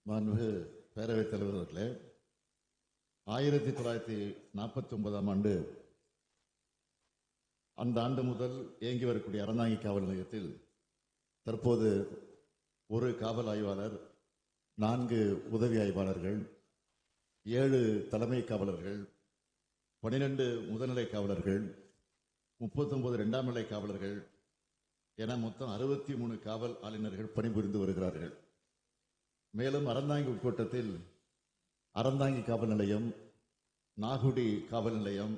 மாண்புமிகு பேரவைத் தலைவர் அவர்களே, 1949ஆம் ஆண்டு அந்த ஆண்டு முதல் இயங்கி வரக்கூடிய அறந்தாங்கி காவல் நிலையத்தில் தற்போது ஒரு காவல் ஆய்வாளர், 4 உதவி ஆய்வாளர்கள், 7 தலைமை காவலர்கள், 12 முதுநிலை காவலர்கள், 39 இரண்டாம் நிலை காவலர்கள் என மொத்தம் 63 காவல் ஆளுநர்கள் பணிபுரிந்து வருகிறார்கள். மேலும் அறந்தாங்கி உட்கோட்டத்தில் அறந்தாங்கி காவல் நிலையம், நாகுடி காவல் நிலையம்,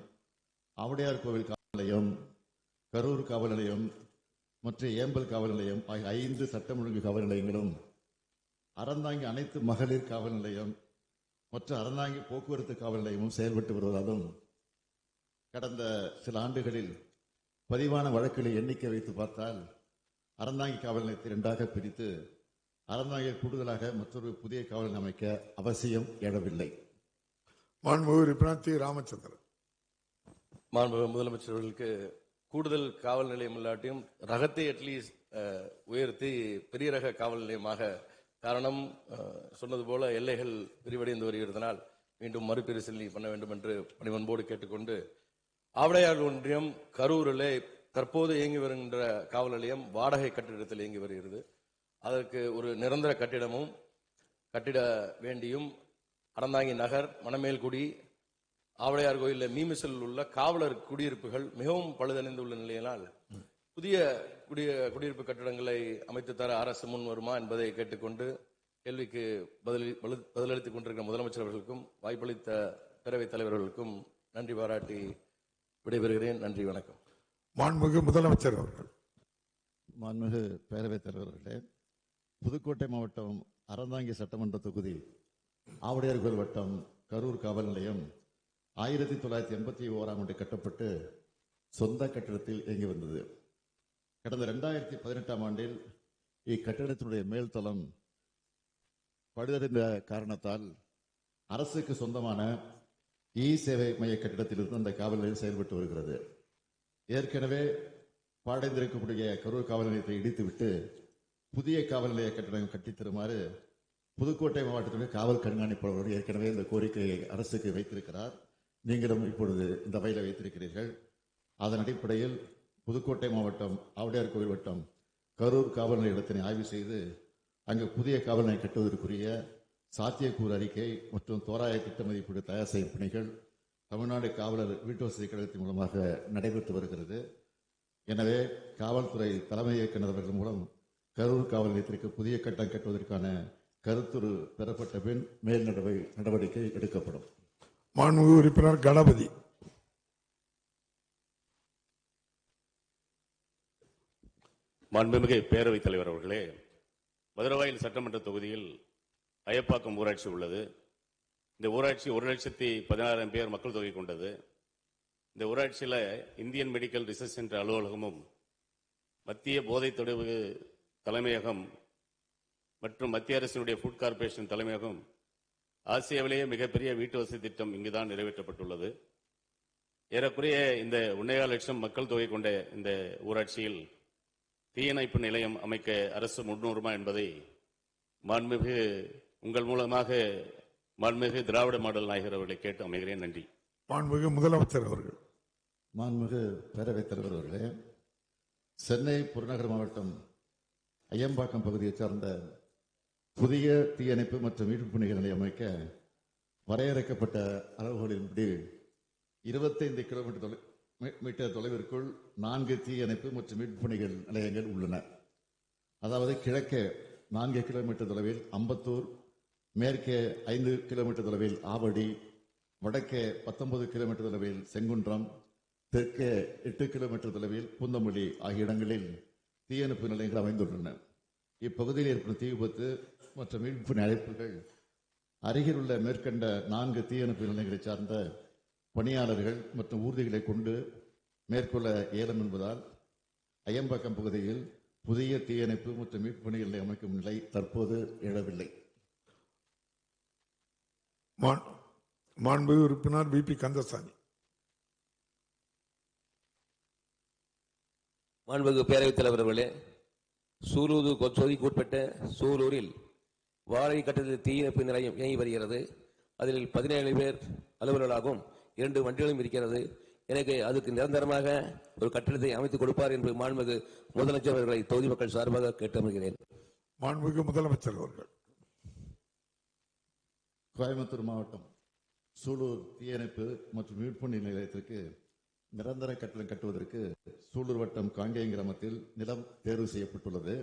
ஆவுடையார் கோவில் காவல் நிலையம், கரூர் காவல் நிலையம் மற்றும் ஏம்பல் காவல் நிலையம் ஆகிய 5 சட்டம் ஒழுங்கு காவல் நிலையங்களும், அறந்தாங்கி அனைத்து மகளிர் காவல் நிலையம் மற்றும் அறந்தாங்கி போக்குவரத்து காவல் நிலையமும் செயல்பட்டு வருவதாலும் கடந்த சில ஆண்டுகளில் பதிவான வழக்குகளை எண்ணிக்கை வைத்து பார்த்தால் அறந்தாங்கி காவல் நிலையத்தை 2ஆக பிரித்து அறந்தாங்கியில் கூடுதலாக மற்றொரு புதிய காவல் நிலையம் அமைக்க அவசியம் எழவில்லை. மாண்புமிகு உறுப்பினர் தி. ராமச்சந்திரன். மாண்புமிகு முதலமைச்சர்களுக்கு கூடுதல் காவல் நிலையம் இல்லாட்டியும் ரகத்தை அட்லீஸ்ட் உயர்த்தி பெரிய ரக காவல் நிலையமாக, காரணம் சொன்னது போல எல்லைகள் விரிவடைந்து வருகிறதுனால் மீண்டும் மறுபரிசீலனை பண்ண வேண்டும் என்று பணிவன்போடு கேட்டுக்கொண்டு, ஆவுடையார் ஒன்றியம் கரூரிலே தற்போது இயங்கி வருகின்ற காவல் நிலையம் வாடகை கட்டிடத்தில் இயங்கி வருகிறது. அதற்கு ஒரு நிரந்தர கட்டிடமும் கட்டிட வேண்டியும் அறந்தாங்கி நகர், மணமேல்குடி, ஆவுடையார் கோயிலில் மீமிசல் உள்ள காவலர் குடியிருப்புகள் மிகவும் பழுதடைந்துள்ள நிலையினால் புதிய குடியிருப்பு கட்டிடங்களை அமைத்து தர அரசு முன் வருமா என்பதை கேட்டுக்கொண்டு கேள்விக்கு பதிலளித்துக் கொண்டிருக்கிற முதலமைச்சர் அவர்களுக்கும் வாய்ப்பளித்த பேரவைத் தலைவர்களுக்கும் நன்றி பாராட்டி விடைபெறுகிறேன். நன்றி, வணக்கம். மாண்புமிகு முதலமைச்சர் அவர்கள். மாண்புமிகு பேரவைத் தலைவர்களே, புதுக்கோட்டை மாவட்டம் அறந்தாங்கி சட்டமன்ற தொகுதி ஆவுடையார் கோயில் வட்டம் கரூர் காவல் நிலையம் 1981ஆம் ஆண்டு கட்டப்பட்டு சொந்த கட்டிடத்தில் இயங்கி வந்தது. கடந்த 2018ஆம் ஆண்டில் இக்கட்டிடத்தினுடைய மேல்தளம் பழுதடைந்த காரணத்தால் அரசுக்கு சொந்தமான சேவை மைய கட்டிடத்திலிருந்து அந்த காவல் நிலையம் செயல்பட்டு வருகிறது. ஏற்கனவே பாடைந்திருக்கக்கூடிய கரூர் காவல் நிலையத்தை இடித்துவிட்டு புதிய காவல் நிலைய கட்டிடம் கட்டித்தருமாறு புதுக்கோட்டை மாவட்டத்துடைய காவல் கண்காணிப்பாளர் ஏற்கனவே இந்த கோரிக்கையை அரசுக்கு வைத்திருக்கிறார். நீங்களும் இப்பொழுது இந்த வகையில் வைத்திருக்கிறீர்கள். அதன் அடிப்படையில் புதுக்கோட்டை மாவட்டம் ஆவுடையார் கோவில் வட்டம் கரூர் காவல் நிலையத்தினை ஆய்வு செய்து அங்கு புதிய காவல் நிலையம் கட்டுவதற்குரிய சாத்தியக்கூறு அறிக்கை மற்றும் தோராய திட்ட மதிப்பீடு தயார் செய்யும் பணிகள் தமிழ்நாடு காவலர் வீட்டு வசதி கழகத்தின் மூலமாக நடைபெற்று வருகிறது. எனவே காவல்துறை தலைமை இயக்குநர் அவர்கள் மூலம் கரூர் காவல் நிலையத்திற்கு புதிய கட்டடம் கட்டுவதற்கான கருத்துரு பெறப்பட்ட பின் மேல் நடவடிக்கை எடுக்கப்படும். மாண்புமிகு உறுப்பினர் கணபதி. மாண்புமிகு பேரவைத் தலைவர் அவர்களே, மதுரவாயில் சட்டமன்ற தொகுதியில் அயப்பாக்கம் ஊராட்சி உள்ளது. இந்த ஊராட்சி 1,16,000 பேர் மக்கள் தொகை கொண்டது. இந்த ஊராட்சியில் இந்தியன் மெடிக்கல் ரிசர்ச் சென்டர் அலுவலகமும், மத்திய போதை தடுப்பு தலைமையகம் மற்றும் மத்திய அரசினுடைய ஃபுட் கார்பரேஷன் தலைமையகம், ஆசியாவிலேயே மிகப்பெரிய வீட்டு வசதி திட்டம் இங்குதான் நிறைவேற்றப்பட்டுள்ளது. ஏறக்குறைய இந்த 1.25 லட்சம் மக்கள் தொகை கொண்ட இந்த ஊராட்சியில் தீயணைப்பு நிலையம் அமைக்க அரசு முன்வருமா என்பதை மாண்புமிகு உங்கள் மூலமாக மாண்புமிகு திராவிட மாடல் நாயகர் அவர்களை கேட்டு அமைகிறேன். நன்றி. மாண்புமிகு முதலமைச்சர் அவர்கள். மாண்புமிகு பேரவைத் தலைவர் அவர்களே, சென்னை புறநகர் மாவட்டம் ஐயம்பாக்கம் பகுதியைச் சார்ந்த புதிய தீயணைப்பு மற்றும் மீட்பு பணிகள் நிலையம் அமைக்க வரையறுக்கப்பட்ட அளவுகளின்படி 25 கிலோமீட்டர் தொலைவிற்குள் 4 தீயணைப்பு மற்றும் மீட்பு பணிகள் நிலையங்கள் உள்ளன. அதாவது கிழக்கே 4 கிலோமீட்டர் தொலைவில் அம்பத்தூர், மேற்கே 5 கிலோமீட்டர் தொலைவில் ஆவடி, வடக்கே 19 கிலோமீட்டர் தொலைவில் செங்குன்றம், தெற்கே 8 கிலோமீட்டர் தொலைவில் பூந்தமல்லி ஆகிய இடங்களில் தீயணைப்பு நிலையங்கள் அமைந்துள்ளன. இப்பகுதியில் ஏற்படும் தீ விபத்து மற்றும் மீட்பு அழைப்புகள் அருகில் உள்ள மேற்கண்ட 4 தீயணைப்பு நிலையங்களை சார்ந்த பணியாளர்கள் மற்றும் ஊர்திகளை கொண்டு மேற்கொள்ள இயலும் என்பதால் ஐயம்பாக்கம் பகுதியில் புதிய தீயணைப்பு மற்றும் மீட்பு பணிகளை அமைக்கும் நிலை தற்போது எழவில்லை. மாண்புமிகு உறுப்பினர் வி. பி. கந்தசாமி. மாண்புமிகு பேரவைத் தலைவர் அவர்களே, சூலூர் தொகுதிக்கு உட்பட்ட சூலூரில் வாடகை கட்டடத்தில் தீயணைப்பு நிலையம் இயங்கி வருகிறது. அதில் 17 பேர் அலுவலர்களாகவும் 2 வண்டிகளும் இருக்கிறது. எனக்கு அதுக்கு நிரந்தரமாக ஒரு கட்டடத்தை அமைத்துக் கொடுப்பார் என்று மாண்புமிகு முதலமைச்சர் அவர்களை தொகுதி மக்கள் சார்பாக கேட்டமர்கிறேன். மாண்புமிகு முதலமைச்சர் அவர்கள். கோயம்புத்தூர் மாவட்டம் சூலூர் தீயணைப்பு மற்றும் மீட்பு நிலையத்திற்கு நிரந்தர கட்டடம் கட்டுவதற்கு சூலூர் வட்டம் காங்கேயம் கிராமத்தில் நிலம் தேர்வு செய்யப்பட்டுள்ளது.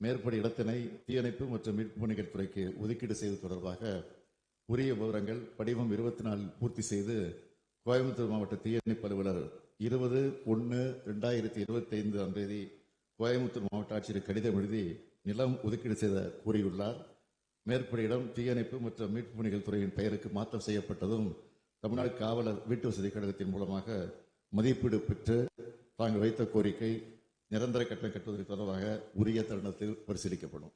மேற்படி இடத்தினை தீயணைப்பு மற்றும் மீட்பு பணிகள் துறைக்கு ஒதுக்கீடு செய்வது தொடர்பாக உரிய விவரங்கள் படிவம் 24 பூர்த்தி செய்து கோயம்புத்தூர் மாவட்ட தீயணைப்பு அலுவலர் 20/1/2025 அன்று தேதி கோயம்புத்தூர் மாவட்ட ஆட்சியர் கடிதம் எழுதி நிலம் ஒதுக்கீடு செய்த கூறியுள்ளார். மேற்படி இடம் தீயணைப்பு மற்றும் மீட்பு பணிகள் துறையின் பெயருக்கு மாற்றம் செய்யப்பட்டதும் தமிழ்நாடு காவலர் வீட்டு வசதி கழகத்தின் மூலமாக மதிப்பீடு பெற்று தாங்கள் வைத்த கோரிக்கை நிரந்தர கட்டடம் கட்டுவதற்கு தொடர்பாக உரிய தருணத்தில் பரிசீலிக்கப்படும்.